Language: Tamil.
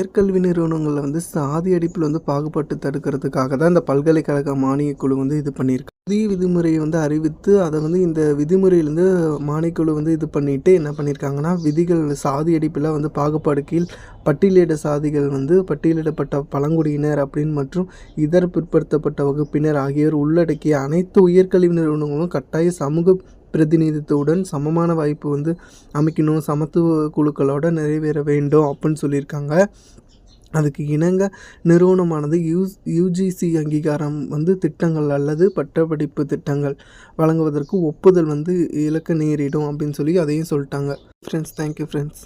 உயர்கல்வி நிறுவனங்களில் வந்து சாதி அடிப்பில் வந்து பாகுபாட்டு தடுக்கிறதுக்காக தான் இந்த பல்கலைக்கழக மானியக்குழு வந்து இது பண்ணியிருக்கு. புதிய விதிமுறையை வந்து அறிவித்து அதை வந்து இந்த விதிமுறையிலேருந்து மானியக்குழு வந்து இது பண்ணிட்டு என்ன பண்ணியிருக்காங்கன்னா, விதிகள் சாதி அடிப்பில் வந்து பாகுபாடு கீழ் பட்டியலிட சாதிகள் வந்து பட்டியலிடப்பட்ட பழங்குடியினர் அப்படின்னு மற்றும் இதர பிற்படுத்தப்பட்ட வகுப்பினர் ஆகியோர் உள்ளடக்கிய அனைத்து உயர்கல்வி நிறுவனங்களும் கட்டாய சமூக பிரதிநிதித்துவத்துடன் சமமான வாய்ப்பு வந்து அமைக்கணும், சமத்துவ குழுக்களோட நிறைவேற வேண்டும் அப்படின்னு சொல்லியிருக்காங்க. அதுக்கு இணங்க நிறுவனமானது யுஜிசி அங்கீகாரம் வந்து திட்டங்கள் அல்லது பட்டப்படிப்பு திட்டங்கள் வழங்குவதற்கு ஒப்புதல் வந்து இழக்க நேரிடும் அப்படின்னு சொல்லி அதையும் சொல்லிட்டாங்க. Friends, thank you friends.